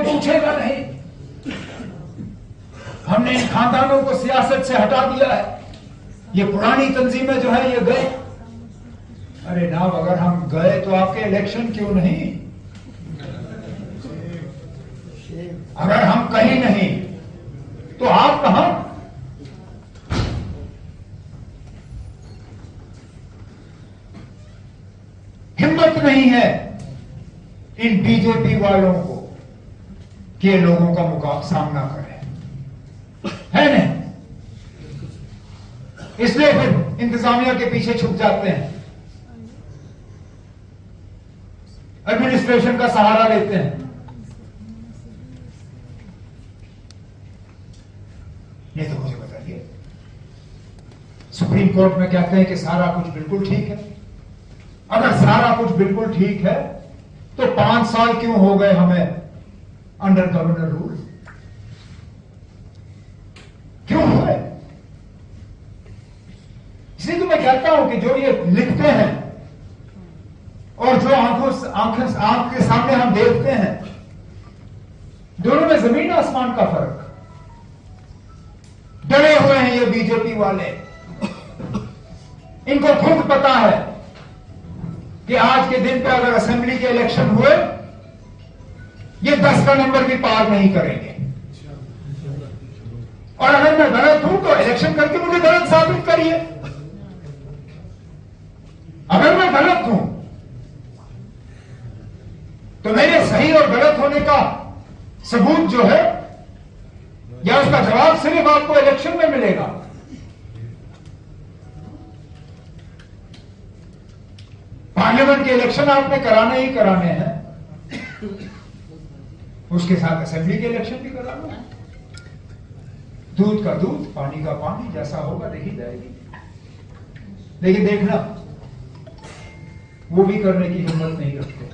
कोई पूछेगा नहीं। हमने इन खानदानों को सियासत से हटा दिया है। ये पुरानी तंजीमें जो है ये गए। अरे जनाब, अगर हम गए तो आपके इलेक्शन क्यों नहीं? अगर हम कहीं नहीं तो आप कहां? हिम्मत नहीं है इन बीजेपी वालों को कि ये लोगों का सामना करें, है नहीं? इसलिए फिर इंतजामिया के पीछे छुप जाते हैं, एडमिनिस्ट्रेशन का सहारा लेते हैं। ये तो मुझे बताइए, सुप्रीम कोर्ट में कहते हैं कि सारा कुछ बिल्कुल ठीक है। अगर सारा कुछ बिल्कुल ठीक है तो 5 साल क्यों हो गए हमें अंडर गवर्नर रूल? क्यों हुए? इसलिए तो मैं कहता हूं कि जो ये लिखते हैं और जो आंख के सामने हम देखते हैं, दोनों में जमीन आसमान का फर्क। डरे हुए हैं ये बीजेपी वाले। इनको खुद पता है कि आज के दिन पे अगर असेंबली के इलेक्शन हुए, ये 10 का नंबर भी पार नहीं करेंगे। और अगर मैं गलत हूं तो इलेक्शन करके मुझे गलत साबित करिए। अगर मैं गलत हूं तो मेरे सही और गलत होने का सबूत जो है या उसका जवाब सिर्फ आपको इलेक्शन में मिलेगा। पार्लियामेंट के इलेक्शन आपने कराने ही कराने हैं, उसके साथ असेंबली के इलेक्शन भी कराना है। दूध का दूध, पानी का पानी, जैसा होगा देखी जाएगी। लेकिन देखना, वो भी करने की हिम्मत नहीं रखते।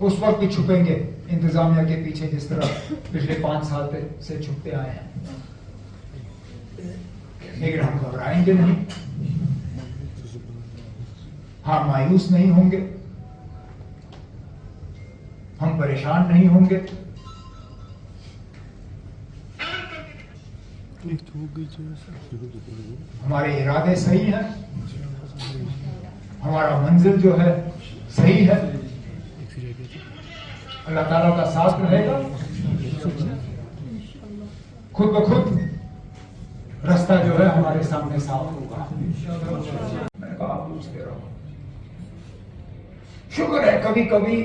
उस वक्त भी छुपेंगे इंतजामिया के पीछे, जिस तरह पिछले 5 साल से छुपते आए हैं। लेकिन हम घबराएंगे नहीं, हम मायूस नहीं होंगे, हम परेशान नहीं होंगे। हमारे इरादे सही हैं, हमारा मंजिल जो है सही है। अल्लाह ताला का साथ रहेगा, खुद ब खुद रास्ता जो है हमारे सामने साफ होगा। मैंने कहा आप पूछते रहो। शुक्र है कभी कभी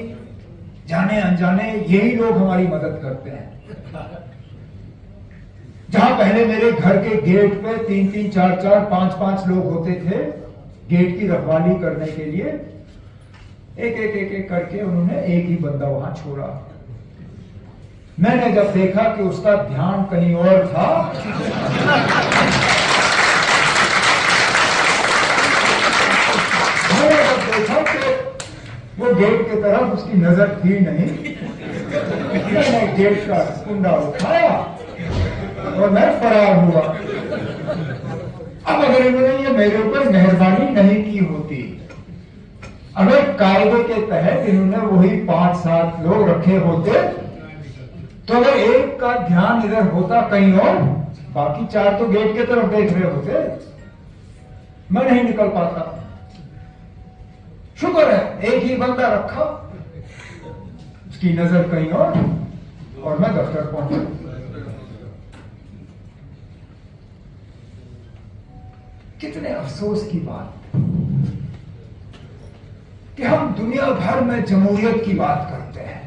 जाने अनजाने यही लोग हमारी मदद करते हैं। जहां पहले मेरे घर के गेट पे 3-3, 4-4, 5-5 लोग होते थे गेट की रखवाली करने के लिए, एक करके उन्होंने एक ही बंदा वहां छोड़ा। मैंने जब देखा कि उसका ध्यान कहीं और था, मैंने जब देखा कि वो गेट की तरफ उसकी नजर थी नहीं, मैंने गेट का कुंडा उठाया और मैं फरार हुआ। अब अगर इन्होंने ये मेरे ऊपर मेहरबानी नहीं की होती, अगर कायदे के तहत इन्होंने वही 5-7 लोग रखे होते, तो अगर एक का ध्यान इधर होता कहीं और, बाकी 4 तो गेट की तरफ देख रहे होते, मैं नहीं निकल पाता। शुक्र है एक ही बंदा रखा, उसकी नजर कहीं और मैं दफ्तर पहुंचा। कितने अफसोस की बात कि हम दुनिया भर में जमहूरियत की बात करते हैं।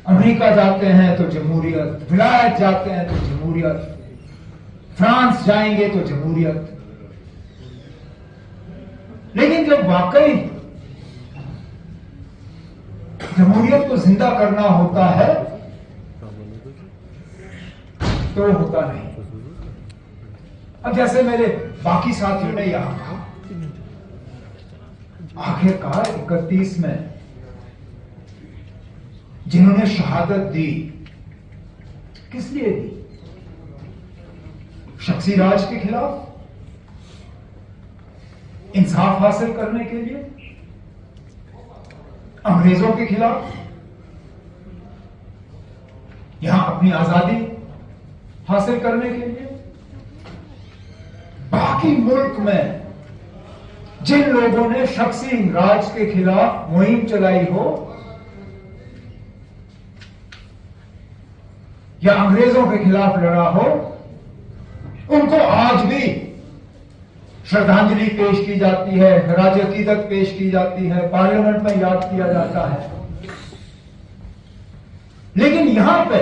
अमेरिका जाते हैं तो जमहूरियत, विलायत जाते हैं तो जमहूरियत, फ्रांस जाएंगे तो जमहूरियत। लेकिन जब वाकई जमहूरियत को जिंदा करना होता है तो होता नहीं। अब जैसे मेरे बाकी साथियों ने यहां कहा, आखिरकार 31 में जिन्होंने शहादत दी, किस लिए दी? शख्सी राज के खिलाफ इंसाफ हासिल करने के लिए, अंग्रेजों के खिलाफ, यहां अपनी आजादी हासिल करने के लिए। बाकी मुल्क में जिन लोगों ने शख्सी राज के खिलाफ मुहिम चलाई हो या अंग्रेजों के खिलाफ लड़ा हो, उनको आज भी श्रद्धांजलि पेश की जाती है, खराज अकीदत पेश की जाती है, पार्लियामेंट में याद किया जाता है। लेकिन यहां पे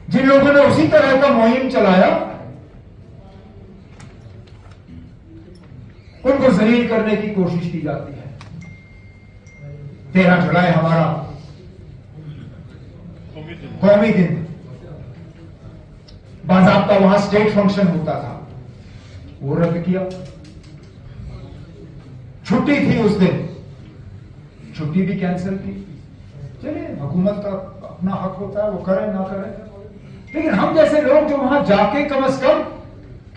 जिन लोगों ने उसी तरह का मुहिम चलाया, उनको जलील करने की कोशिश की जाती है। 13 जुलाई हमारा कौमी दिन, बाज़ाब्ता वहां स्टेट फंक्शन होता था, वो रद्द किया। छुट्टी थी उस दिन, छुट्टी भी कैंसिल की। चलिए, हुकूमत का अपना हक होता है, वो करे ना करे। लेकिन हम जैसे लोग जो वहां जाके कम से कम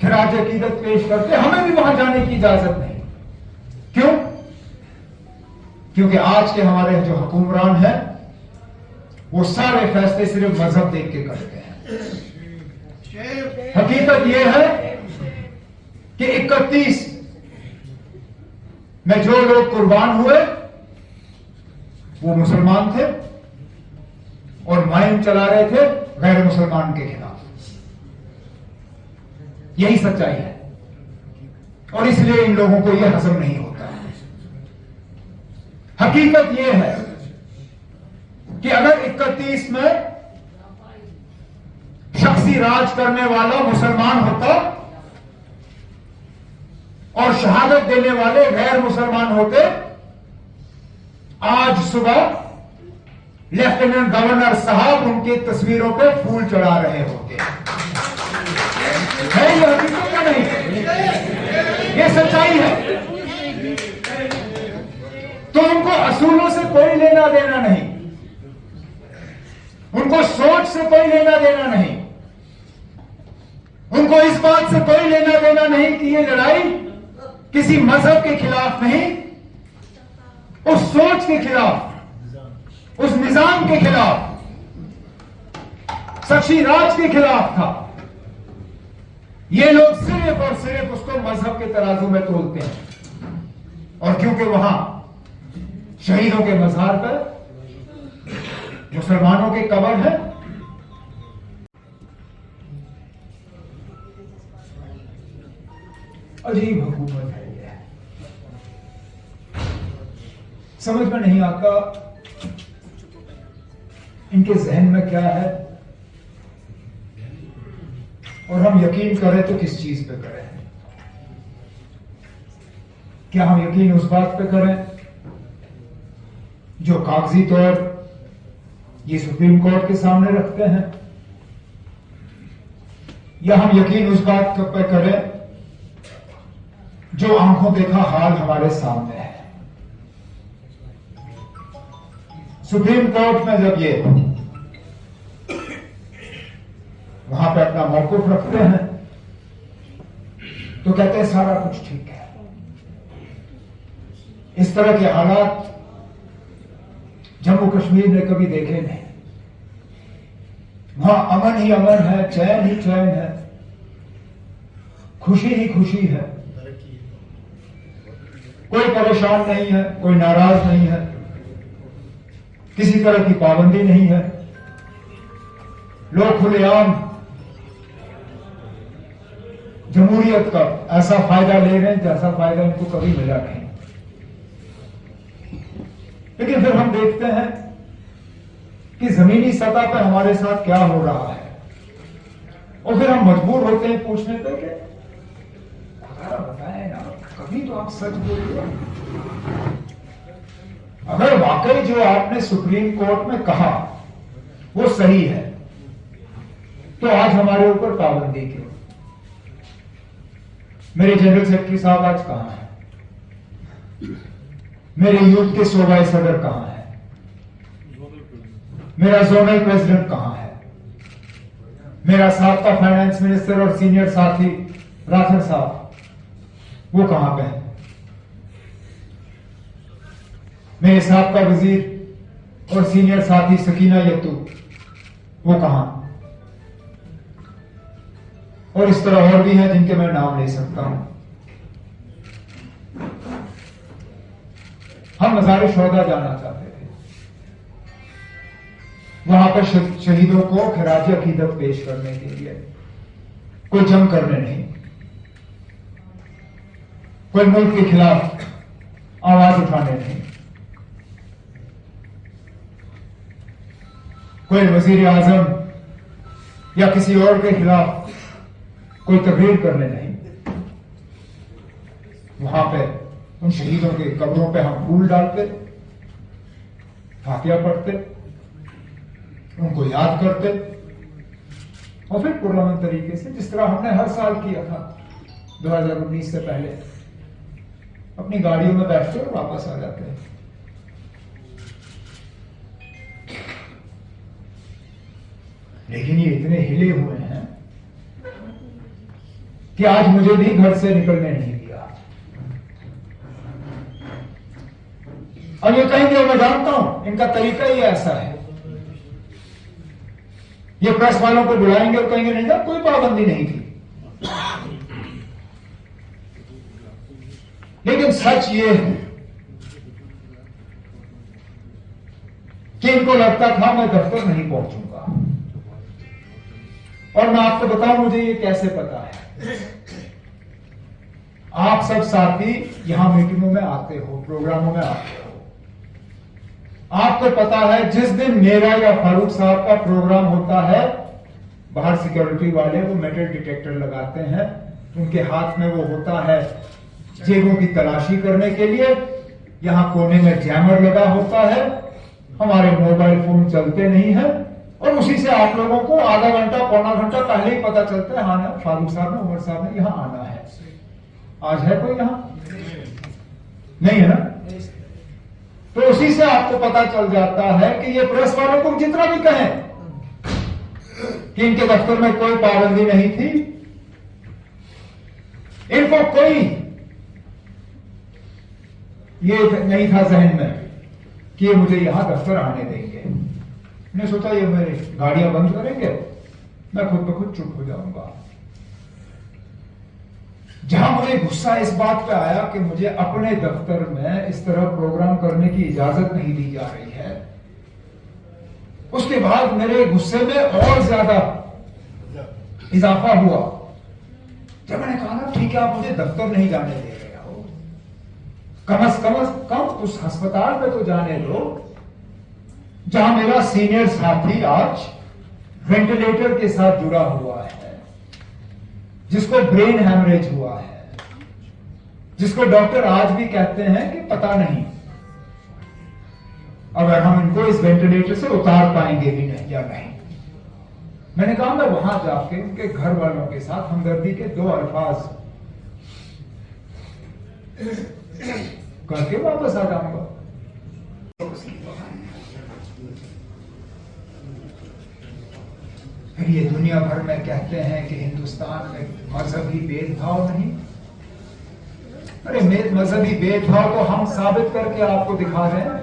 खिराज अकीदत पेश करते, हमें भी वहां जाने की इजाजत नहीं। क्यों? क्योंकि आज के हमारे जो हुक्मरान हैं वो सारे फैसले सिर्फ मजहब देख के करते हैं। हकीकत यह है कि 31 में जो लोग कुर्बान हुए वो मुसलमान थे और मुहिम चला रहे थे गैर मुसलमान के खिलाफ। यही सच्चाई है और इसलिए इन लोगों को यह हजम नहीं होता। हकीकत यह है कि अगर 31 में शख्सी राज करने वाला मुसलमान होता और शहादत देने वाले गैर मुसलमान होते, आज सुबह लेफ्टिनेंट गवर्नर साहब उनकी तस्वीरों पे फूल चढ़ा रहे होते। है ये हकीकत या नहीं? ये सच्चाई है। तो उनको असूलों से कोई लेना देना नहीं, उनको सोच से कोई लेना देना नहीं, उनको इस बात से कोई लेना देना नहीं कि ये लड़ाई किसी मजहब के खिलाफ नहीं, उस सोच के खिलाफ, उस निजाम के खिलाफ, शख्सी राज के खिलाफ था। ये लोग सिर्फ और सिर्फ उसको मजहब के तराजू में तोलते हैं। और क्योंकि वहां शहीदों के मजार पर जो मुसलमानों के कब्र है, अजीब हुकूमत है ये। समझ में नहीं आता इनके जहन में क्या है, और हम यकीन करें तो किस चीज पे करें। क्या हम यकीन उस बात पे करें जो कागजी तौर ये सुप्रीम कोर्ट के सामने रखते हैं, या हम यकीन उस बात पे करें जो आंखों देखा हाल हमारे सामने है। सुप्रीम कोर्ट में जब ये वहां पे अपना मौकूफ रखते हैं तो कहते हैं सारा कुछ ठीक है। इस तरह के हालात जम्मू कश्मीर ने कभी देखे नहीं। वहां अमन ही अमन है, चैन ही चैन है, खुशी ही खुशी है, कोई परेशान नहीं है, कोई नाराज नहीं है, किसी तरह की पाबंदी नहीं है। लोग खुलेआम जमहूरियत का ऐसा फायदा ले रहे हैं जैसा फायदा इनको कभी मिला नहीं। लेकिन फिर हम देखते हैं कि जमीनी सतह पर हमारे साथ क्या हो रहा है, और फिर हम मजबूर होते हैं पूछने पे कि बताएं ना, कभी तो आप सच बोलिए। अगर वाकई जो आपने सुप्रीम कोर्ट में कहा वो सही है तो आज हमारे ऊपर पाबंदी क्यों? मेरे जनरल सेक्रेटरी साहब आज कहां हैं? मेरे यूथ के सूबाई सदर कहां है? मेरा जोनल प्रेसिडेंट कहां है? मेरा साबका फाइनेंस मिनिस्टर और सीनियर साथी राठौर साहब वो कहां पे हैं? मेरे साबका वजीर और सीनियर साथी सकीना यत्तू वो कहां? और इस तरह और भी हैं जिनके मैं नाम ले सकता हूं। हम मज़ार शोहदा जाना चाहते थे, वहां पर शहीदों को खराज अकीदत पेश करने के लिए, कोई जंग करने नहीं, कोई मुल्क के खिलाफ आवाज उठाने नहीं, कोई वजीर आजम या किसी और के खिलाफ कोई तकरीर करने नहीं। वहां पे उन शहीदों के कब्रों पे हम फूल डालते, फातिहा पढ़ते, उनको याद करते और फिर पुरअमन तरीके से, जिस तरह हमने हर साल किया था 2019 से पहले, अपनी गाड़ियों में बैठते और वापस आ जाते हैं। लेकिन ये इतने हिले हुए हैं कि आज मुझे भी घर से निकलने नहीं दिया। और ये कहेंगे, मैं जानता हूं इनका तरीका ही ऐसा है, ये प्रेस वालों को बुलाएंगे और कहेंगे नहीं था, कोई पाबंदी नहीं थी। लेकिन सच ये है कि इनको लगता था मैं दफ्तर नहीं पहुंचूंगा। और मैं आपको बताऊं मुझे ये कैसे पता है। आप सब साथी यहां मीटिंगों में आते हो, प्रोग्रामों में आते हो, आपको पता है जिस दिन मेरा या फारूक साहब का प्रोग्राम होता है, बाहर सिक्योरिटी वाले वो मेटल डिटेक्टर लगाते हैं, उनके हाथ में वो होता है जेबों की तलाशी करने के लिए, यहां कोने में जैमर लगा होता है, हमारे मोबाइल फोन चलते नहीं है, और उसी से आप लोगों को आधा घंटा पौना घंटा पहले ही पता चलता है, हाँ ना फारूक साहब ने, उमर साहब ने यहां आना है। आज है कोई यहां? नहीं है ना? तो उसी से आपको पता चल जाता है कि ये प्रेस वालों को जितना भी कहें कि इनके दफ्तर में कोई पाबंदी नहीं थी, इनको कोई ये नहीं था जहन में कि ये मुझे यहां दफ्तर आने देंगे। मैंने सोचा ये मेरे गाड़ियां बंद करेंगे, मैं खुद ब खुद चुप हो जाऊंगा। जहां मुझे गुस्सा इस बात पे आया कि मुझे अपने दफ्तर में इस तरह प्रोग्राम करने की इजाजत नहीं दी जा रही है, उसके बाद मेरे गुस्से में और ज्यादा इजाफा हुआ जब मैंने कहा ना ठीक है आप मुझे दफ्तर नहीं जाने दे रहे हो, कम उस अस्पताल में तो जाने दो जहां मेरा सीनियर साथी आज वेंटिलेटर के साथ जुड़ा हुआ है, जिसको ब्रेन हैमरेज हुआ है, जिसको डॉक्टर आज भी कहते हैं कि पता नहीं अगर हम इनको इस वेंटिलेटर से उतार पाएंगे भी नहीं या नहीं। मैंने कहा मैं वहां जाके उनके घर वालों के साथ हमदर्दी के 2 अल्फाज करके वापस आ जाऊंगा। फिर ये दुनिया भर में कहते हैं कि हिंदुस्तान में मजहबी भेदभाव नहीं। अरे मजहबी भेदभाव को हम साबित करके आपको दिखा रहे हैं।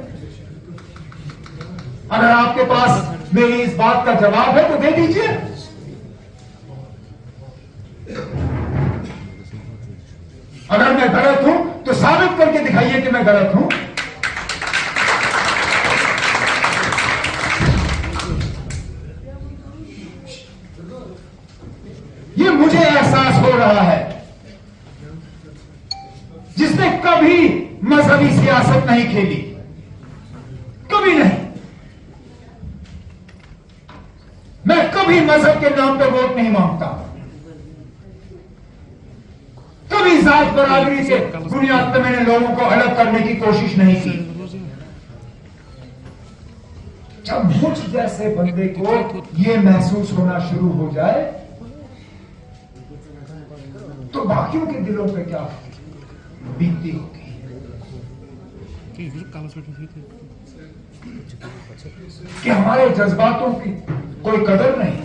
अगर आपके पास मेरी इस बात का जवाब है तो दे दीजिए। अगर मैं गलत हूं तो साबित करके दिखाइए कि मैं गलत हूं। ये मुझे एहसास हो रहा है, जिसने कभी मजहबी सियासत नहीं खेली, कभी नहीं। मैं कभी मजहब के नाम पर वोट नहीं मांगता, कभी जात बराबरी के बुनियाद पर मैंने लोगों को अलग करने की कोशिश नहीं की। जब मुझ जैसे बंदे को यह महसूस होना शुरू हो जाए तो बाकियों के दिलों पे क्या बीतती होगी। कि हमारे जज्बातों की कोई कदर नहीं,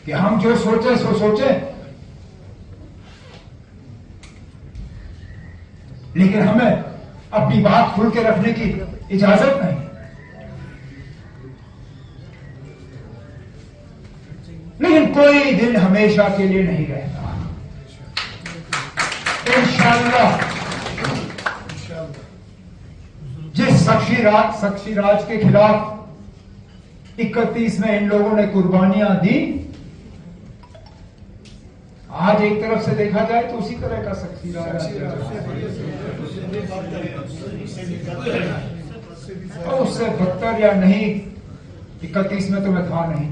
कि हम जो सोचे सो सोचे। लेकिन हमें अपनी बात खुल के रखने की इजाजत नहीं। लेकिन कोई दिन हमेशा के लिए नहीं रहता। इंशाअल्लाह जिस शख्सी राज के खिलाफ 31 में इन लोगों ने कुर्बानियां दी, आज एक तरफ से देखा जाए तो उसी तरह का शख्सी राज और उससे बदतर या नहीं। 31 में तो मैं था नहीं,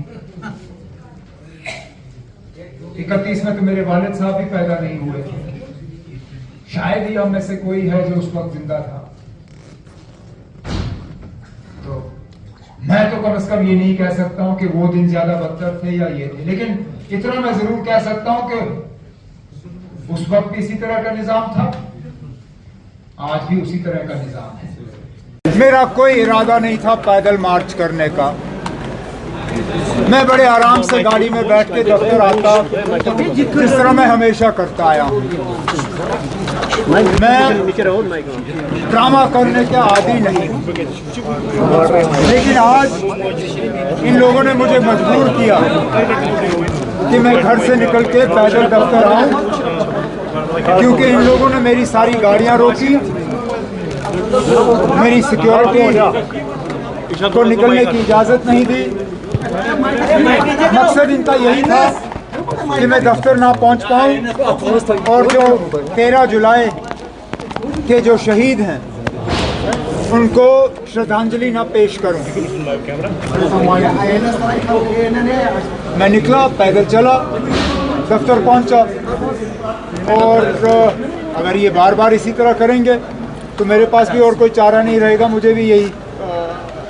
31 में तो मेरे वालिद साहब भी पैदा नहीं हुए थे। शायद ही हम में से कोई है जो उस वक्त जिंदा था। तो मैं तो कम से कम ये नहीं कह सकता हूं कि वो दिन ज्यादा बदतर थे या ये थे, लेकिन इतना मैं जरूर कह सकता हूं कि उस वक्त इसी तरह का निजाम था, आज भी उसी तरह का निजाम है। मेरा कोई इरादा नहीं था पैदल मार्च करने का। मैं बड़े आराम से गाड़ी में बैठ के दफ्तर आता, जिस तरह मैं हमेशा करता आया हूँ। मैं ड्रामा करने के आदी नहीं, लेकिन आज इन लोगों ने मुझे मजबूर किया कि मैं घर से निकल के पैदल दफ्तर आऊं, क्योंकि इन लोगों ने मेरी सारी गाड़ियां रोकी, मेरी सिक्योरिटी को निकलने की इजाजत नहीं दी। मकसद इनका यही था कि मैं दफ्तर ना पहुंच पाऊं और जो 13 जुलाई के जो शहीद हैं उनको श्रद्धांजलि ना पेश करूं। मैं निकला, पैदल चला, दफ्तर पहुंचा, और अगर ये बार बार इसी तरह करेंगे तो मेरे पास भी और कोई चारा नहीं रहेगा, मुझे भी यही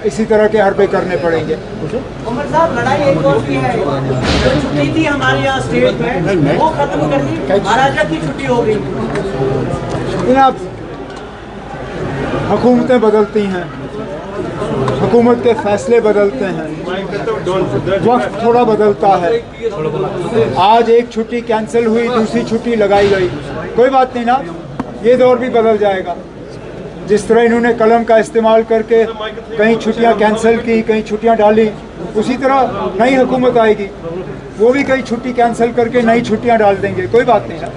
इसी तरह के हरबे करने पड़ेंगे। उमर साहब, लड़ाई एक और भी है, जो छुट्टी थी हमारे यहाँ स्टेट में वो खत्म कर दी, महाराजा की छुट्टी हो गई। जनाब, हुकूमतें बदलती हैं, हुकूमत के फैसले बदलते हैं, वक्त थोड़ा बदलता है। आज एक छुट्टी कैंसिल हुई, दूसरी छुट्टी लगाई गई, कोई बात नहीं ना, ये दौर भी बदल जाएगा। जिस तरह इन्होंने कलम का इस्तेमाल करके कहीं छुट्टियां कैंसिल की, कहीं छुट्टियां डाली, उसी तरह नई हुकूमत आएगी, वो भी कई छुट्टी कैंसिल करके नई छुट्टियां डाल देंगे, कोई बात नहीं ना।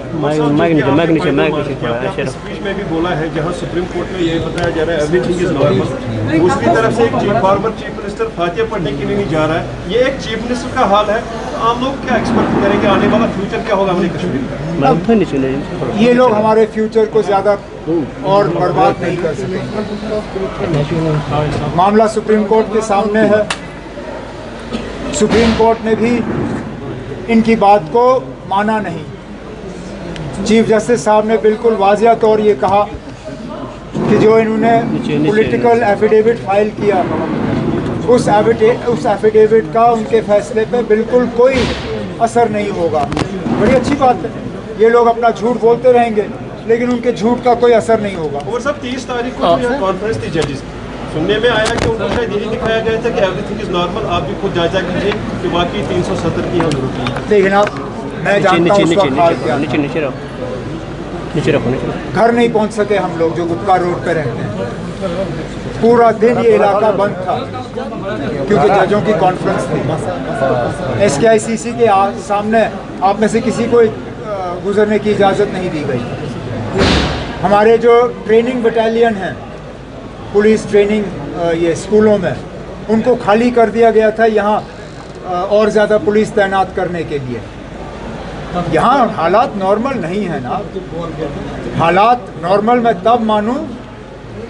स्पीच में भी बोला है, जहां सुप्रीम कोर्ट में ये बताया जा रहा है एवरीथिंग इज नॉर्मल, उसकी तरफ से एक फॉर्मर चीफ मिनिस्टर फातिहा पढ़ने के लिए नहीं जा रहा है। ये एक चीफ मिनिस्टर का हाल है, तो आम लोग क्या एक्सपेक्ट करेंगे, आने वाला फ्यूचर क्या होगा हमारे कश्मीर का? ये लोग हमारे फ्यूचर को ज्यादा और बर्बाद नहीं कर सकेंगे। मामला सुप्रीम कोर्ट के सामने है, सुप्रीम कोर्ट ने भी इनकी बात को माना नहीं। चीफ जस्टिस साहब ने बिल्कुल वाज़िया तौर ये कहा कि जो इन्होंने पॉलिटिकल एफिडेविट फाइल किया, उस एफिडेविट का उनके फैसले पे बिल्कुल कोई असर नहीं होगा। बड़ी अच्छी बात है, ये लोग अपना झूठ बोलते रहेंगे लेकिन उनके झूठ का कोई असर नहीं होगा। और सब 30 तारीख को कॉन्फ्रेंस थी जजेस, सुनने में आया कि उनको शायद यही दिखाया गया था कि एवरीथिंग इज नॉर्मल, आप भी खुद जांचा कीजिए कि वाकई 370 की हम जरूरत है। लेकिन आप, मैं जानता हूं उसका हाल क्या, घर नहीं पहुंच सके हम लोग जो गुटका रोड पे रहते हैं। पूरा दिन ये इलाका बंद था क्योंकि जजों की कॉन्फ्रेंस थी। SKICC के सामने आप में से किसी को गुजरने की इजाज़त नहीं दी गई। हमारे जो ट्रेनिंग बटालियन हैं, पुलिस ट्रेनिंग ये स्कूलों में, उनको खाली कर दिया गया था यहाँ और ज़्यादा पुलिस तैनात करने के लिए। यहाँ हालात नॉर्मल नहीं है ना। हालात नॉर्मल मैं तब मानूं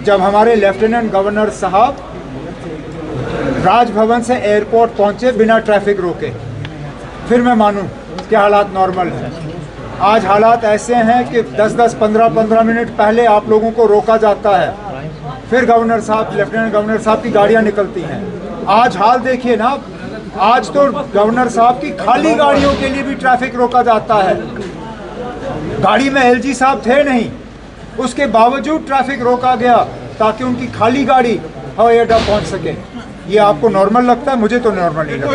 जब हमारे लेफ्टिनेंट गवर्नर साहब राजभवन से एयरपोर्ट पहुँचे बिना ट्रैफिक रोके, फिर मैं मानूं कि हालात नॉर्मल हैं। आज हालात ऐसे हैं कि 10-10, 15-15 मिनट पहले आप लोगों को रोका जाता है, फिर गवर्नर साहब, लेफ्टिनेंट गवर्नर साहब की गाड़ियां निकलती हैं। आज हाल देखिए ना, आज तो गवर्नर साहब की खाली गाड़ियों के लिए भी ट्रैफिक रोका जाता है। गाड़ी में LG साहब थे नहीं, उसके बावजूद ट्रैफिक रोका गया ताकि उनकी खाली गाड़ी हवाई अड्डा पहुंच सके। ये आपको नॉर्मल लगता है? मुझे तो नॉर्मल नहीं लगता।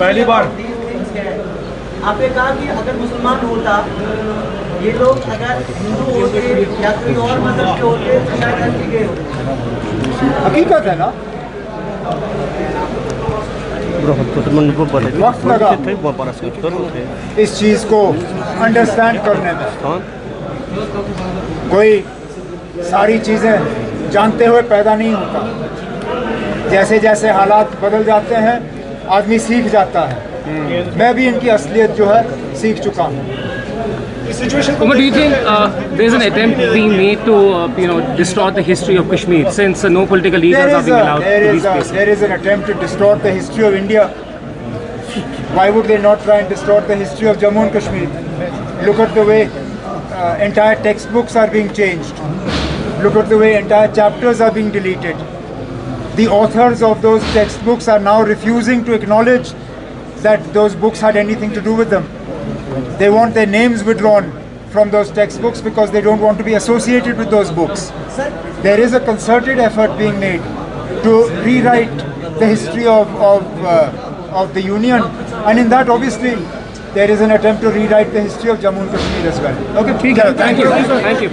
पहली बार आपने कहा कि अगर मुसलमान होता, ये लोग अगर हिंदू होते या कोई और मजहब के होते तो शायद हल्दी गए होते। हकीकत है ना, वक्त लगा इस चीज को अंडरस्टैंड करने में। कोई सारी चीजें जानते हुए पैदा नहीं होता, जैसे जैसे हालात बदल जाते हैं आदमी सीख जाता है। मैं भी इनकी असलियत जो है सीख चुका हूँ। Umar, do you think there's an attempt being made to, distort the history of Kashmir since no political leaders are being allowed to be spaces? There is an attempt to distort the history of India. Why would they not try and distort the history of Jammu and Kashmir? Look at the way entire textbooks are being changed. Look at the way entire chapters are being deleted. The authors of those textbooks are now refusing to acknowledge that those books had anything to do with them. They want their names withdrawn from those textbooks because they don't want to be associated with those books. There is a concerted effort being made to rewrite the history of the Union, and in that obviously there is an attempt to rewrite the history of Jammu and Kashmir as well. Okay, Thank you.